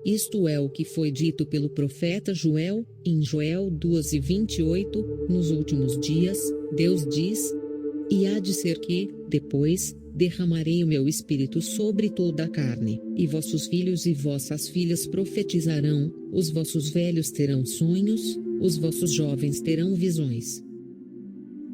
Isto é o que foi dito pelo profeta Joel, em Joel 2:28, nos últimos dias, Deus diz: e há de ser que, depois, derramarei o meu espírito sobre toda a carne, e vossos filhos e vossas filhas profetizarão, os vossos velhos terão sonhos, os vossos jovens terão visões.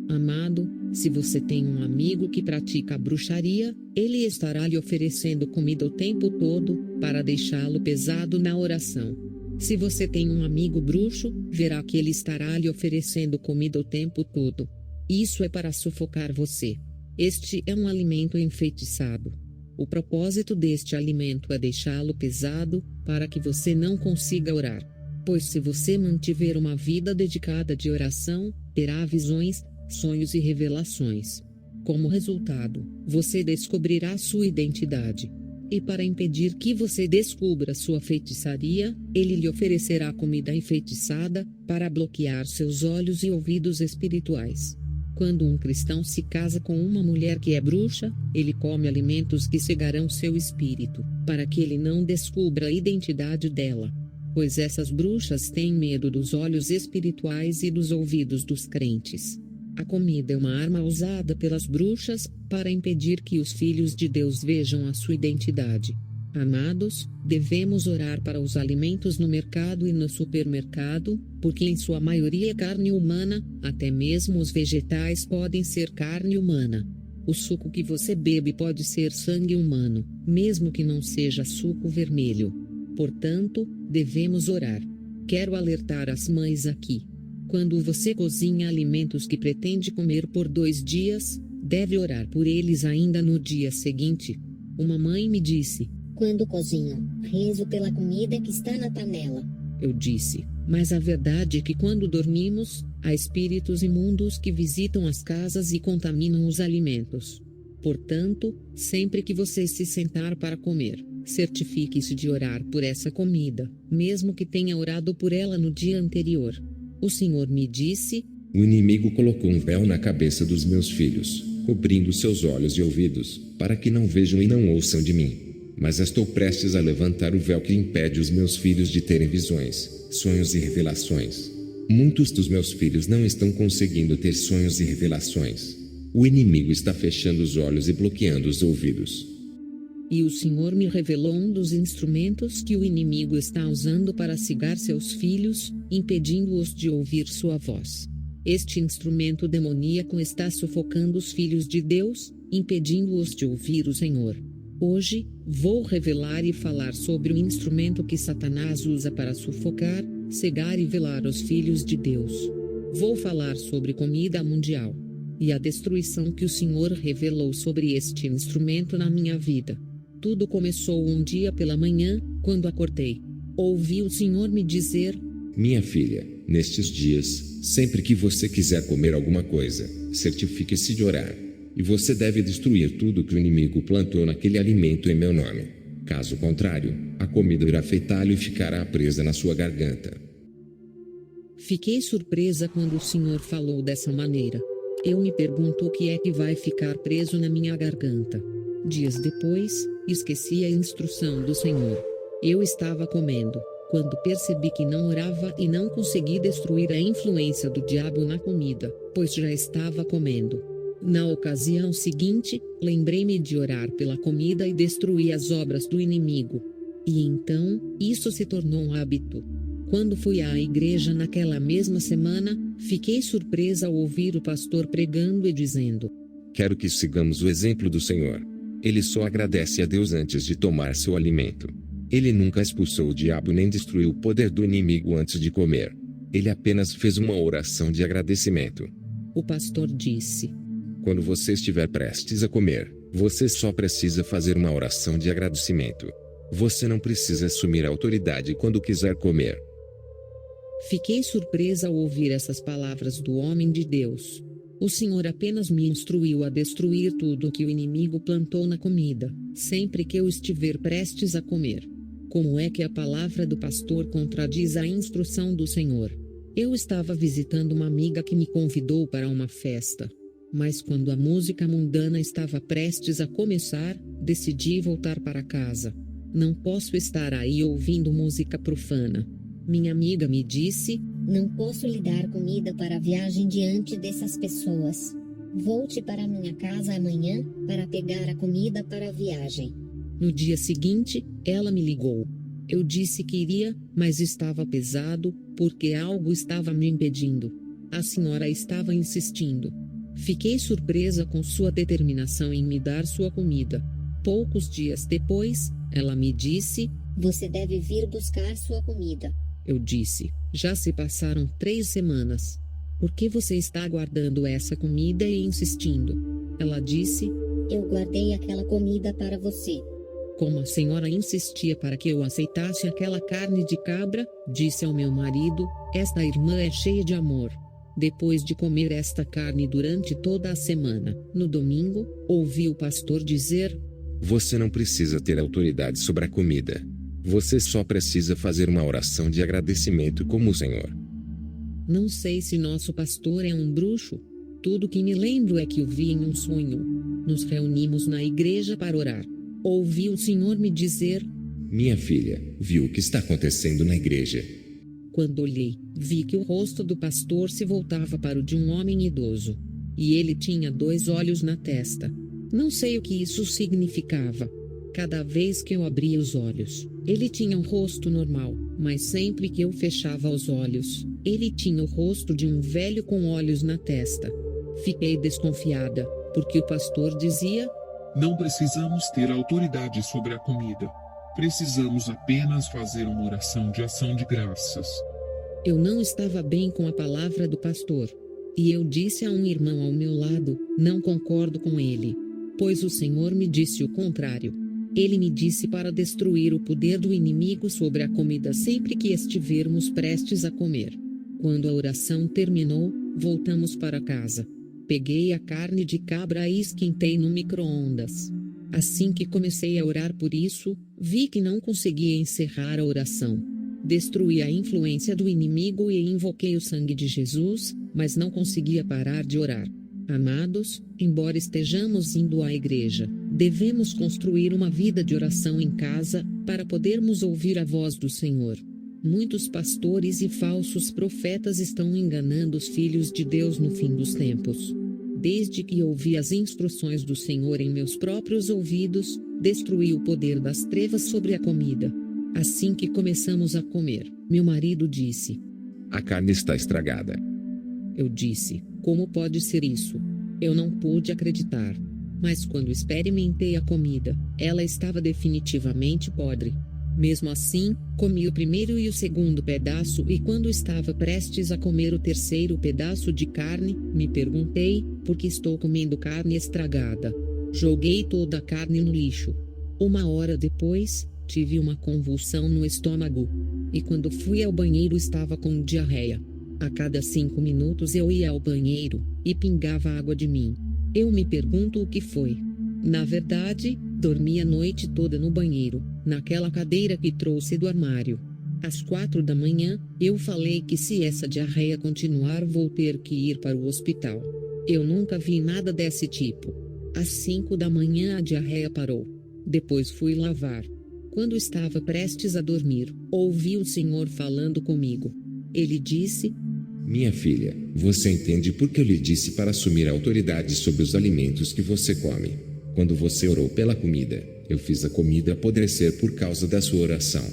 Amado, se você tem um amigo que pratica a bruxaria, ele estará lhe oferecendo comida o tempo todo, para deixá-lo pesado na oração. Se você tem um amigo bruxo, verá que ele estará lhe oferecendo comida o tempo todo. Isso é para sufocar você. Este é um alimento enfeitiçado. O propósito deste alimento é deixá-lo pesado, para que você não consiga orar. Pois se você mantiver uma vida dedicada de oração, terá visões, sonhos e revelações. Como resultado, você descobrirá sua identidade. E para impedir que você descubra sua feitiçaria, ele lhe oferecerá comida enfeitiçada, para bloquear seus olhos e ouvidos espirituais. Quando um cristão se casa com uma mulher que é bruxa, ele come alimentos que cegarão seu espírito, para que ele não descubra a identidade dela. Pois essas bruxas têm medo dos olhos espirituais e dos ouvidos dos crentes. A comida é uma arma usada pelas bruxas para impedir que os filhos de Deus vejam a sua identidade. Amados, devemos orar para os alimentos no mercado e no supermercado, porque em sua maioria é carne humana, até mesmo os vegetais podem ser carne humana. O suco que você bebe pode ser sangue humano, mesmo que não seja suco vermelho. Portanto, devemos orar. Quero alertar as mães aqui. Quando você cozinha alimentos que pretende comer por 2 dias, deve orar por eles ainda no dia seguinte. Uma mãe me disse: quando cozinho, rezo pela comida que está na panela. Eu disse: mas a verdade é que quando dormimos, há espíritos imundos que visitam as casas e contaminam os alimentos. Portanto, sempre que você se sentar para comer, certifique-se de orar por essa comida, mesmo que tenha orado por ela no dia anterior. O Senhor me disse: o inimigo colocou um véu na cabeça dos meus filhos, cobrindo seus olhos e ouvidos, para que não vejam e não ouçam de mim. Mas estou prestes a levantar o véu que impede os meus filhos de terem visões, sonhos e revelações. Muitos dos meus filhos não estão conseguindo ter sonhos e revelações. O inimigo está fechando os olhos e bloqueando os ouvidos. E o Senhor me revelou um dos instrumentos que o inimigo está usando para cegar seus filhos, impedindo-os de ouvir sua voz. Este instrumento demoníaco está sufocando os filhos de Deus, impedindo-os de ouvir o Senhor. Hoje, vou revelar e falar sobre o instrumento que Satanás usa para sufocar, cegar e velar os filhos de Deus. Vou falar sobre comida mundial e a destruição que o Senhor revelou sobre este instrumento na minha vida. Tudo começou um dia pela manhã, quando acordei. Ouvi o Senhor me dizer: minha filha, nestes dias, sempre que você quiser comer alguma coisa, certifique-se de orar. E você deve destruir tudo que o inimigo plantou naquele alimento em meu nome. Caso contrário, a comida irá afetá-lo e ficará presa na sua garganta. Fiquei surpresa quando o Senhor falou dessa maneira. Eu me pergunto o que é que vai ficar preso na minha garganta. Dias depois, esqueci a instrução do Senhor. Eu estava comendo, quando percebi que não orava e não consegui destruir a influência do diabo na comida, pois já estava comendo. Na ocasião seguinte, lembrei-me de orar pela comida e destruir as obras do inimigo. E então, isso se tornou um hábito. Quando fui à igreja naquela mesma semana, fiquei surpresa ao ouvir o pastor pregando e dizendo: quero que sigamos o exemplo do Senhor. Ele só agradece a Deus antes de tomar seu alimento. Ele nunca expulsou o diabo nem destruiu o poder do inimigo antes de comer. Ele apenas fez uma oração de agradecimento. O pastor disse: quando você estiver prestes a comer, você só precisa fazer uma oração de agradecimento. Você não precisa assumir a autoridade quando quiser comer. Fiquei surpresa ao ouvir essas palavras do homem de Deus. O Senhor apenas me instruiu a destruir tudo que o inimigo plantou na comida, sempre que eu estiver prestes a comer. Como é que a palavra do pastor contradiz a instrução do Senhor? Eu estava visitando uma amiga que me convidou para uma festa. Mas quando a música mundana estava prestes a começar, decidi voltar para casa. Não posso estar aí ouvindo música profana. Minha amiga me disse: Não posso lhe dar comida para a viagem diante dessas pessoas. Volte para minha casa amanhã para pegar a comida para a viagem. No dia seguinte, ela me ligou. Eu disse que iria, mas estava pesado, porque algo estava me impedindo. A senhora estava insistindo. Fiquei surpresa com sua determinação em me dar sua comida. Poucos dias depois, ela me disse: Você deve vir buscar sua comida. Eu disse: Já se passaram 3 semanas. Por que você está guardando essa comida e insistindo? Ela disse: Eu guardei aquela comida para você. Como a senhora insistia para que eu aceitasse aquela carne de cabra, disse ao meu marido, esta irmã é cheia de amor. Depois de comer esta carne durante toda a semana, no domingo, ouvi o pastor dizer: Você não precisa ter autoridade sobre a comida. Você só precisa fazer uma oração de agradecimento como o Senhor. Não sei se nosso pastor é um bruxo. Tudo que me lembro é que o vi em um sonho. Nos reunimos na igreja para orar. Ouvi o Senhor me dizer: Minha filha, viu o que está acontecendo na igreja? Quando olhei, vi que o rosto do pastor se voltava para o de um homem idoso. E ele tinha 2 olhos na testa. Não sei o que isso significava. Cada vez que eu abria os olhos, ele tinha um rosto normal, mas sempre que eu fechava os olhos, ele tinha o rosto de um velho com olhos na testa. Fiquei desconfiada, porque o pastor dizia: Não precisamos ter autoridade sobre a comida. Precisamos apenas fazer uma oração de ação de graças. Eu não estava bem com a palavra do pastor. E eu disse a um irmão ao meu lado: Não concordo com ele. Pois o Senhor me disse o contrário. Ele me disse para destruir o poder do inimigo sobre a comida sempre que estivermos prestes a comer. Quando a oração terminou, voltamos para casa. Peguei a carne de cabra e esquentei no micro-ondas. Assim que comecei a orar por isso, vi que não conseguia encerrar a oração. Destruí a influência do inimigo e invoquei o sangue de Jesus, mas não conseguia parar de orar. Amados, embora estejamos indo à igreja, devemos construir uma vida de oração em casa, para podermos ouvir a voz do Senhor. Muitos pastores e falsos profetas estão enganando os filhos de Deus no fim dos tempos. Desde que ouvi as instruções do Senhor em meus próprios ouvidos, destruí o poder das trevas sobre a comida. Assim que começamos a comer, meu marido disse: A carne está estragada. Eu disse: Como pode ser isso? Eu não pude acreditar. Mas quando experimentei a comida, ela estava definitivamente podre. Mesmo assim, comi o primeiro e o segundo pedaço e quando estava prestes a comer o terceiro pedaço de carne, me perguntei: por que estou comendo carne estragada? Joguei toda a carne no lixo. 1 hora depois, tive uma convulsão no estômago. E quando fui ao banheiro estava com diarreia. A cada 5 minutos eu ia ao banheiro, e pingava água de mim. Eu me pergunto o que foi. Na verdade, dormi a noite toda no banheiro, naquela cadeira que trouxe do armário. Às 4 da manhã, eu falei que se essa diarreia continuar vou ter que ir para o hospital. Eu nunca vi nada desse tipo. Às 5 da manhã a diarreia parou. Depois fui lavar. Quando estava prestes a dormir, ouvi o Senhor falando comigo. Ele disse: Minha filha, você entende por que eu lhe disse para assumir a autoridade sobre os alimentos que você come? Quando você orou pela comida, eu fiz a comida apodrecer por causa da sua oração,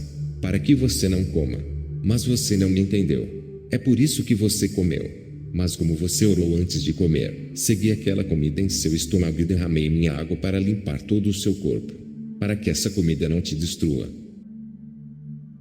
para que você não coma. Mas você não me entendeu. É por isso que você comeu. Mas como você orou antes de comer, segui aquela comida em seu estômago e derramei minha água para limpar todo o seu corpo, para que essa comida não te destrua.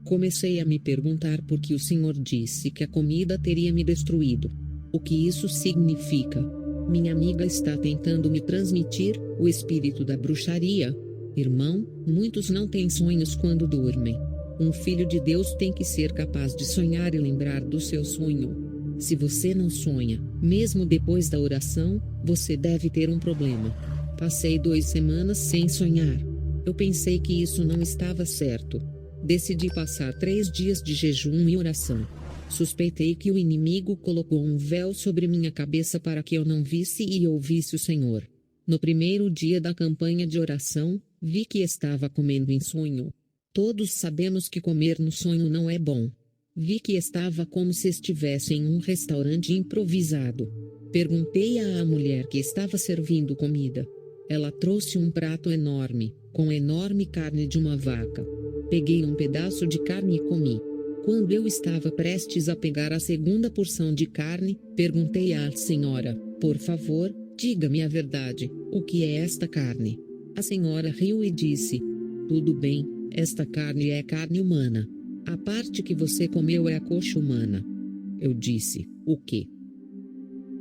Comecei a me perguntar por que o Senhor disse que a comida teria me destruído. O que isso significa? Minha amiga está tentando me transmitir o espírito da bruxaria. Irmão, muitos não têm sonhos quando dormem. Um filho de Deus tem que ser capaz de sonhar e lembrar do seu sonho. Se você não sonha, mesmo depois da oração, você deve ter um problema. Passei 2 semanas sem sonhar. Eu pensei que isso não estava certo. Decidi passar 3 dias de jejum e oração. Suspeitei que o inimigo colocou um véu sobre minha cabeça para que eu não visse e ouvisse o Senhor. No primeiro dia da campanha de oração, vi que estava comendo em sonho. Todos sabemos que comer no sonho não é bom. Vi que estava como se estivesse em um restaurante improvisado. Perguntei à mulher que estava servindo comida. Ela trouxe um prato enorme, com enorme carne de uma vaca. Peguei um pedaço de carne e comi. Quando eu estava prestes a pegar a segunda porção de carne, perguntei à senhora: por favor, diga-me a verdade, o que é esta carne? A senhora riu e disse: tudo bem, esta carne é carne humana. A parte que você comeu é a coxa humana. Eu disse: o quê?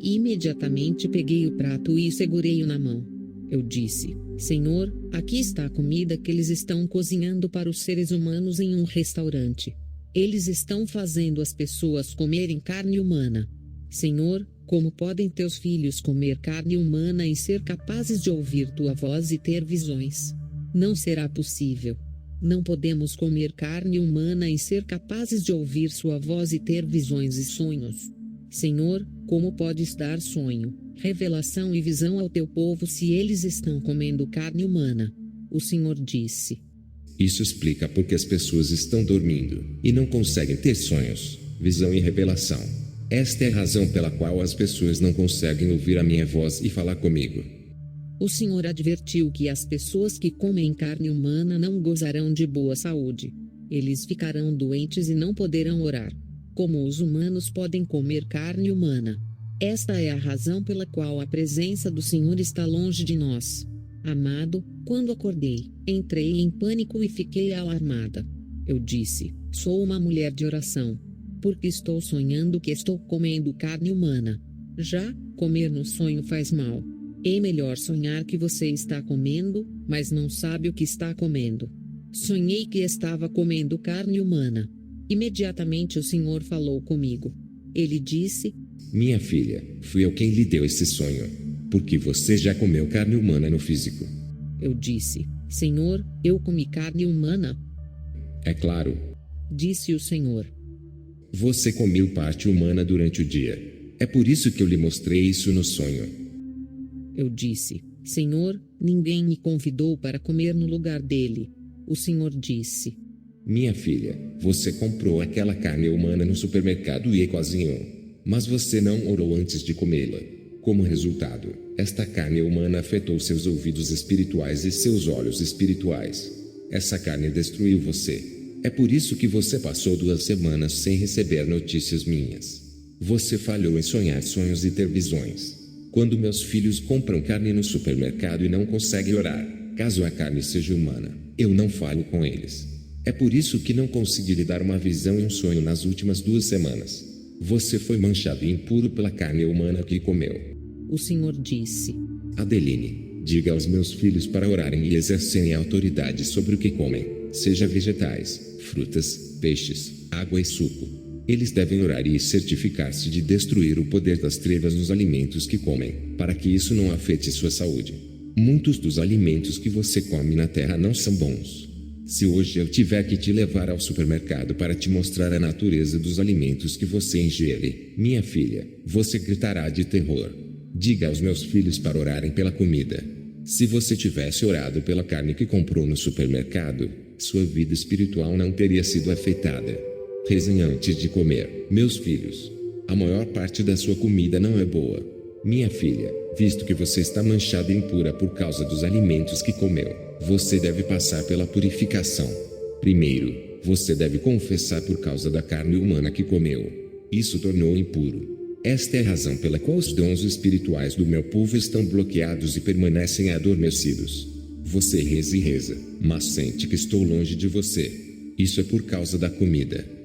Imediatamente peguei o prato e segurei-o na mão. Eu disse: Senhor, aqui está a comida que eles estão cozinhando para os seres humanos em um restaurante. Eles estão fazendo as pessoas comerem carne humana. Senhor, como podem teus filhos comer carne humana e ser capazes de ouvir tua voz e ter visões? Não será possível. Não podemos comer carne humana e ser capazes de ouvir sua voz e ter visões e sonhos. Senhor, como podes dar sonho, revelação e visão ao teu povo se eles estão comendo carne humana? O Senhor disse: isso explica porque as pessoas estão dormindo e não conseguem ter sonhos, visão e revelação. Esta é a razão pela qual as pessoas não conseguem ouvir a minha voz e falar comigo. O Senhor advertiu que as pessoas que comem carne humana não gozarão de boa saúde. Eles ficarão doentes e não poderão orar. Como os humanos podem comer carne humana? Esta é a razão pela qual a presença do Senhor está longe de nós. Amado, quando acordei, entrei em pânico e fiquei alarmada. Eu disse: sou uma mulher de oração. Porque estou sonhando que estou comendo carne humana. Já, comer no sonho faz mal. É melhor sonhar que você está comendo, mas não sabe o que está comendo. Sonhei que estava comendo carne humana. Imediatamente o Senhor falou comigo. Ele disse: minha filha, fui eu quem lhe deu esse sonho, porque você já comeu carne humana no físico. Eu disse: Senhor, eu comi carne humana? É claro, disse o Senhor. Você comeu parte humana durante o dia. É por isso que eu lhe mostrei isso no sonho. Eu disse: Senhor, ninguém me convidou para comer no lugar dele. O Senhor disse: minha filha, você comprou aquela carne humana no supermercado e cozinhou, mas você não orou antes de comê-la. Como resultado, esta carne humana afetou seus ouvidos espirituais e seus olhos espirituais. Essa carne destruiu você. É por isso que você passou 2 semanas sem receber notícias minhas. Você falhou em sonhar sonhos e ter visões. Quando meus filhos compram carne no supermercado e não conseguem orar, caso a carne seja humana, eu não falo com eles. É por isso que não consegui lhe dar uma visão e um sonho nas últimas 2 semanas. Você foi manchado e impuro pela carne humana que comeu. O Senhor disse: Adeline, diga aos meus filhos para orarem e exercerem autoridade sobre o que comem, seja vegetais, frutas, peixes, água e suco. Eles devem orar e certificar-se de destruir o poder das trevas nos alimentos que comem, para que isso não afete sua saúde. Muitos dos alimentos que você come na terra não são bons. Se hoje eu tiver que te levar ao supermercado para te mostrar a natureza dos alimentos que você ingere, minha filha, você gritará de terror. Diga aos meus filhos para orarem pela comida. Se você tivesse orado pela carne que comprou no supermercado, sua vida espiritual não teria sido afetada. Rezem antes de comer, meus filhos. A maior parte da sua comida não é boa. Minha filha, visto que você está manchada e impura por causa dos alimentos que comeu, você deve passar pela purificação. Primeiro, você deve confessar por causa da carne humana que comeu. Isso tornou impuro. Esta é a razão pela qual os dons espirituais do meu povo estão bloqueados e permanecem adormecidos. Você reza e reza, mas sente que estou longe de você. Isso é por causa da comida.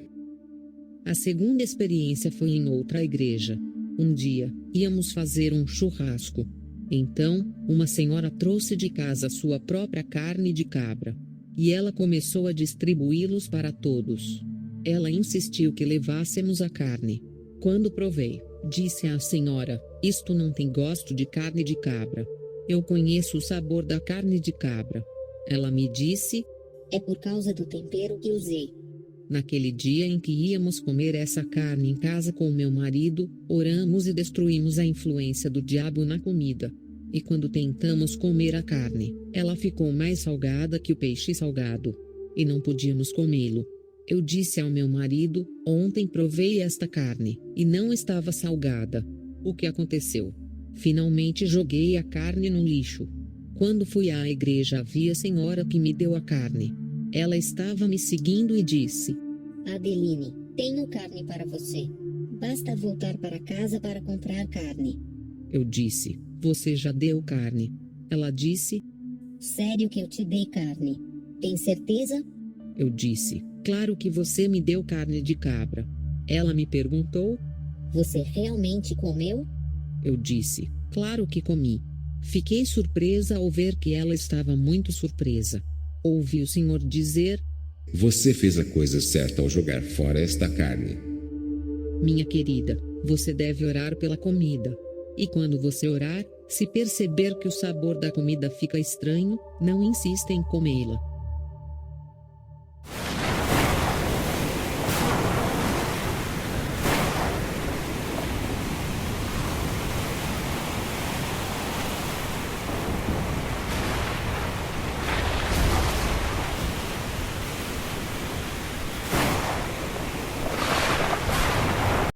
A segunda experiência foi em outra igreja. Um dia, íamos fazer um churrasco. Então, uma senhora trouxe de casa sua própria carne de cabra. E ela começou a distribuí-los para todos. Ela insistiu que levássemos a carne. Quando provei, disse à senhora: isto não tem gosto de carne de cabra. Eu conheço o sabor da carne de cabra. Ela me disse: é por causa do tempero que usei. Naquele dia em que íamos comer essa carne em casa com meu marido, oramos e destruímos a influência do diabo na comida. E quando tentamos comer a carne, ela ficou mais salgada que o peixe salgado. e não podíamos comê-lo. Eu disse ao meu marido: ontem provei esta carne, e não estava salgada. O que aconteceu? Finalmente joguei a carne no lixo. Quando fui à igreja, havia a senhora que me deu a carne. Ela estava me seguindo e disse: Adeline, tenho carne para você. Basta voltar para casa para comprar carne. Eu disse: você já deu carne. Ela disse: Sério que eu te dei carne? Tem certeza? Eu disse: claro que você me deu carne de cabra. Ela me perguntou: Você realmente comeu? eu disse: claro que comi. Fiquei surpresa ao ver que ela estava muito surpresa. Ouvi o Senhor dizer: Você fez a coisa certa ao jogar fora esta carne. minha querida, você deve orar pela comida. E quando você orar, se perceber que o sabor da comida fica estranho, não insista em comê-la.